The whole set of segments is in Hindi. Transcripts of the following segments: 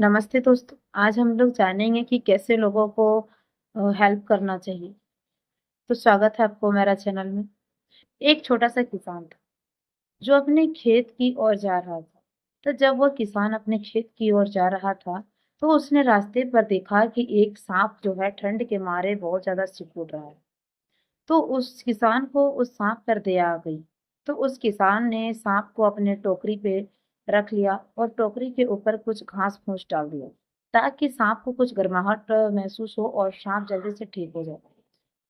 नमस्ते दोस्तों। आज हम लोग जानेंगे कि कैसे लोगों को हेल्प करना चाहिए। तो स्वागत है आपको मेरा चैनल में। एक छोटा सा किसान था जो अपने खेत की ओर जा रहा था। तो जब वह किसान अपने खेत की ओर जा रहा था तो उसने रास्ते पर देखा कि एक सांप जो है ठंड के मारे बहुत ज्यादा सिकुड़ रहा है। तो उस किसान को उस सांप पर दया आ गई। तो उस किसान ने सांप को अपने टोकरी पे रख लिया और टोकरी के ऊपर कुछ घास फूस डाल दिया ताकि सांप को कुछ गर्माहट महसूस हो और सांप जल्दी से ठीक हो जाए।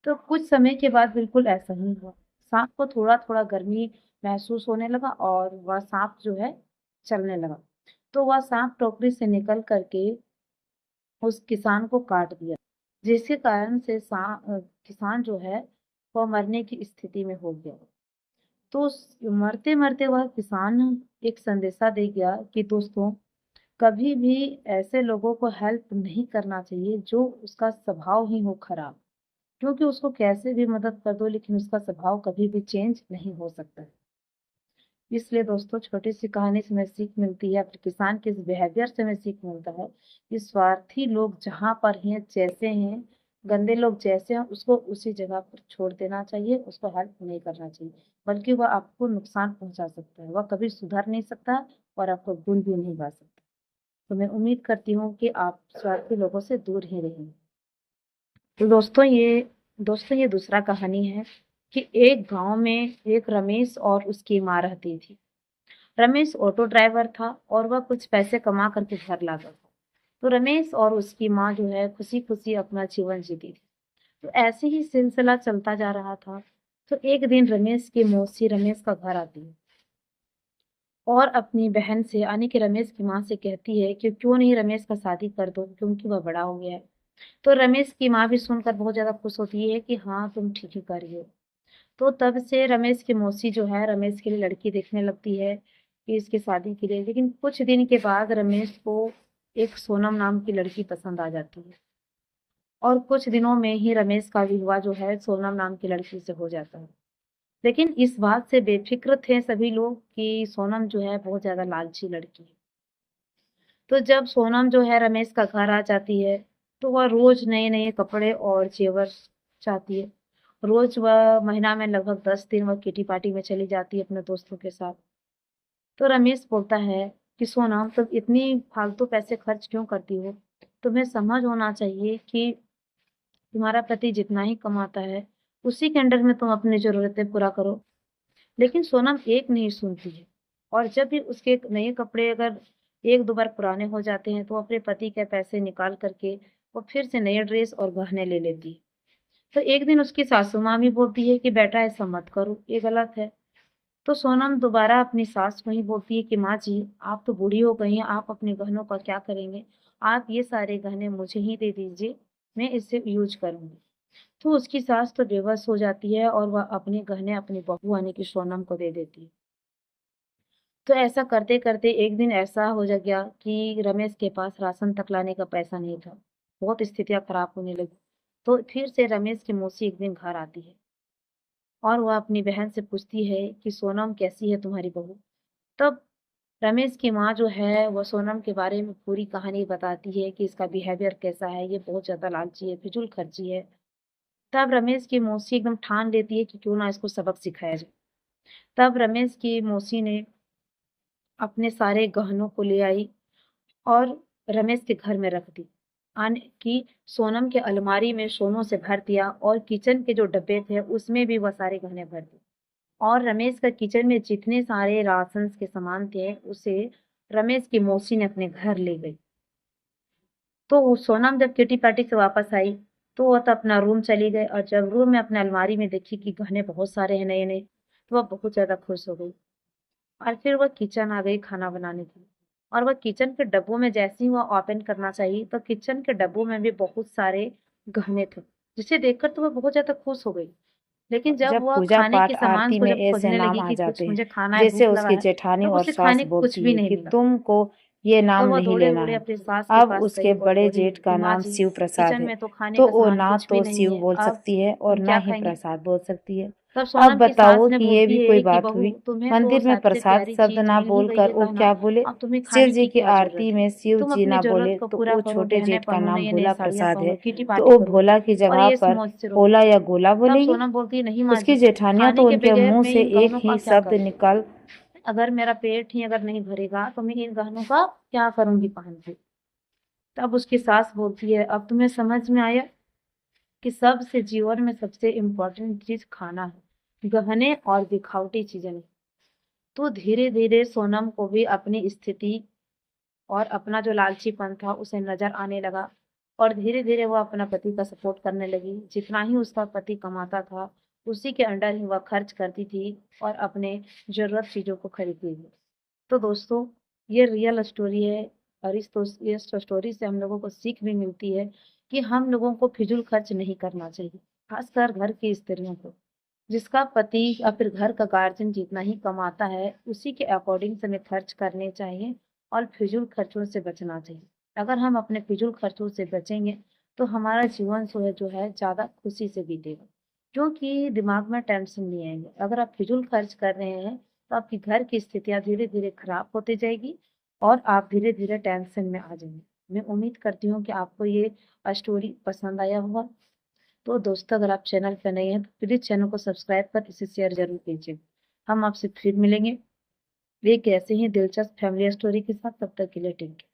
तो कुछ समय के बाद बिल्कुल ऐसा ही हुआ। सांप को थोड़ा थोड़ा गर्मी महसूस होने लगा और वह सांप जो है चलने लगा। तो वह सांप टोकरी से निकल करके उस किसान को काट दिया, जिसके कारण से किसान जो है वह मरने की स्थिति में हो गया। तो मरते मरते वह किसान एक संदेशा दे गया कि दोस्तों, कभी भी ऐसे लोगों को हेल्प नहीं करना चाहिए जो उसका स्वभाव ही हो खराब। क्योंकि उसको कैसे भी मदद कर दो लेकिन उसका स्वभाव कभी भी चेंज नहीं हो सकता है। इसलिए दोस्तों, छोटी सी कहानी से हमें सीख मिलती है, फिर किसान के इस बिहेवियर से हमें सीख मिलता है कि स्वार्थी लोग जहाँ पर हैं, जैसे हैं, गंदे लोग जैसे हैं, उसको उसी जगह पर छोड़ देना चाहिए, उसको हेल्प नहीं करना चाहिए। बल्कि वह आपको नुकसान पहुंचा सकता है, वह कभी सुधर नहीं सकता और आपको गुण भी नहीं गा सकता। तो मैं उम्मीद करती हूँ कि आप स्वार्थी लोगों से दूर ही रहेंगे। तो दोस्तों ये दूसरा कहानी है कि एक गांव में एक रमेश और उसकी माँ रहती थी। रमेश ऑटो ड्राइवर था और वह कुछ पैसे कमा करके घर लाता था। तो रमेश और उसकी माँ जो है खुशी खुशी अपना जीवन जीती थी। तो ऐसे ही सिलसिला चलता जा रहा था। तो एक दिन रमेश की मौसी रमेश का घर आती है और अपनी बहन से यानी कि रमेश की माँ से कहती है कि क्यों नहीं रमेश का शादी कर दो, क्योंकि वह बड़ा हो गया है। तो रमेश की माँ भी सुनकर बहुत ज्यादा खुश होती है कि हाँ, तुम ठीक ही कर रही हो। तो तब से रमेश की मौसी जो है रमेश के लिए लड़की देखने लगती है कि इसकी शादी के लिए। लेकिन कुछ दिन के बाद रमेश को एक सोनम नाम की लड़की पसंद आ जाती है और कुछ दिनों में ही रमेश का विवाह जो है सोनम नाम की लड़की से हो जाता है। लेकिन इस बात से बेफिक्र थे सभी लोग कि सोनम जो है बहुत ज्यादा लालची लड़की है। तो जब सोनम जो है रमेश का घर आ जाती है तो वह रोज नए नए कपड़े और जेवर चाहती है। रोज वह महीना में लगभग 10 दिन वह किटी पार्टी में चली जाती है अपने दोस्तों के साथ। तो रमेश बोलता है कि सोनम, तुम इतनी फालतू पैसे खर्च क्यों करती हो? तुम्हें समझ होना चाहिए कि तुम्हारा पति जितना ही कमाता है उसी के अंडर में तुम अपनी जरूरतें पूरा करो। लेकिन सोनम एक नहीं सुनती है और जब भी उसके नए कपड़े अगर एक दो बार पुराने हो जाते हैं तो अपने पति के पैसे निकाल करके वो फिर से नए ड्रेस और गहने ले लेती है। तो एक दिन उसकी सासू माँ भी बोलती है कि बेटा ऐसा मत करो, ये गलत है। तो सोनम दोबारा अपनी सास को ही बोलती है कि माँ जी, आप तो बूढ़ी हो गई हैं, आप अपने गहनों का क्या करेंगे? आप ये सारे गहने मुझे ही दे दीजिए, मैं इसे यूज करूंगी। तो उसकी सास तो बेबस हो जाती है और वह अपने गहने अपनी बहू यानी कि सोनम को दे देती है। तो ऐसा करते करते एक दिन ऐसा हो जा गया कि रमेश के पास राशन तक लाने का पैसा नहीं था। बहुत स्थितियां खराब होने लगी। तो फिर से रमेश की मौसी एक दिन घर आती है और वह अपनी बहन से पूछती है कि सोनम कैसी है तुम्हारी बहू? तब रमेश की माँ जो है वो सोनम के बारे में पूरी कहानी बताती है कि इसका बिहेवियर कैसा है, ये बहुत ज्यादा लालची है, फिजूल खर्ची है। तब रमेश की मौसी एकदम ठान लेती है कि क्यों ना इसको सबक सिखाया जाए। तब रमेश की मौसी ने अपने सारे गहनों को ले आई और रमेश के घर में रख दी। आने की सोनम के अलमारी में सोनों से भर दिया और किचन के जो डब्बे थे उसमें भी वह सारे गहने भर दिए। और रमेश का किचन में जितने सारे राशन के सामान थे उसे रमेश की मौसी ने अपने घर ले गई। तो सोनम जब किटी पार्टी से वापस आई तो वह तो अपना रूम चली गई और जब रूम में अपने अलमारी में देखी कि गहने बहुत सारे हैं नए नए, तो वह बहुत ज्यादा खुश हो गई। और फिर वह किचन आ गई खाना बनाने के लिए। और वह किचन के डब्बों में जैसे ही वह ओपन करना चाहिए तो किचन के डब्बों में भी बहुत सारे गहने थे, जिसे देखकर तो वह बहुत ज्यादा खुश हो गई। लेकिन जब जब वह पूजा खाने के पाठ सामान आरती को में जब ऐसे खोजने नाम लगी आ कि कुछ जाते हैं, मुझे खाना है, जैसे भूख लगा उसकी है, जेठानी तब और उसे सास खाने को कुछ बोलती भी है नहीं कि मिला। तुमको ये तो नाम वह नहीं दौड़े लेना दौड़े है। अपनी सास के अब पास उसके गई और बड़े बोली जेठ कि का माँ नाम जी, शिव प्रसाद किचन है, में तो खाने तो का वो सामान ना कुछ भी तो नहीं शिव है, बोल अब सकती है और हम ना क्या ही खाएंगे? प्रसाद बोल सकती है। तब अब सोनम की सास बताओ ने कि ये बोलती भी है कोई कि बात बहू हुई। तुम्हें तो मंदिर में सबसे प्रसाद प्यारी शब्द चीज ना मिल ही गई बोलकर है वो गहना, क्या बोले? अब तुम्हें शिव खाने जी की की क्या आरती जरूरत है। में शिव तुम जी अपनी ना जरूरत बोले को तो पूरा वो करो, छोटे गहने जेठ का पहनो, नाम नई नई भोला साड़ियां प्रसाद पहनो, है, किटी तो पार्टी वो करो भोला की और जगह ये पर मौज से रहो। होला या गोला तब बोलेगी? सोनम बोलती है नहीं माँ उसकी जी, जेठानियां खाने तो के उनके बगैर मुंह मैं से इन एक गहनों का ही क्या शब्द करूँ। निकाल। अगर मेरा पेट ही अगर नहीं भरेगा तो मैं इन गहनों का क्या करूंगी पहन के। तब उसकी सास बोलती है अब तुम्हें समझ में आया कि सबसे जीवन में सबसे इम्पोर्टेंट चीज खाना है, गहने और दिखावटी चीजें नहीं। तो धीरे धीरे सोनम को भी अपनी स्थिति और अपना जो लालचीपन था उसे नजर आने लगा, और धीरे धीरे वो अपना पति का सपोर्ट करने लगी। जितना ही उसका पति कमाता था उसी के अंडर ही वह खर्च करती थी और अपने जरूरत चीजों को खरीदती थी। तो दोस्तों, ये रियल स्टोरी है, और इस स्टोरी से हम लोगों को सीख भी मिलती है कि हम लोगों को फिजूल खर्च नहीं करना चाहिए, खासकर घर की स्त्रियों को। जिसका पति या फिर घर का गार्जियन जितना ही कमाता है उसी के अकॉर्डिंग से हमें खर्च करने चाहिए और फिजूल खर्चों से बचना चाहिए। अगर हम अपने फिजूल खर्चों से बचेंगे तो हमारा जीवन जो है ज़्यादा खुशी से बीतेगा, क्योंकि दिमाग में टेंशन नहीं आएंगे। अगर आप फिजूल खर्च कर रहे हैं तो आपकी घर की स्थितियाँ धीरे धीरे खराब होती जाएगी और आप धीरे धीरे टेंशन में आ जाएंगे। मैं उम्मीद करती हूँ कि आपको ये स्टोरी पसंद आया होगा। तो दोस्तों, अगर आप चैनल पर नए हैं तो प्लीज चैनल को सब्सक्राइब कर इसे शेयर जरूर कीजिए। हम आपसे फिर मिलेंगे एक ऐसे ही दिलचस्प फैमिली स्टोरी के साथ। तब तक के लिए टेक केयर।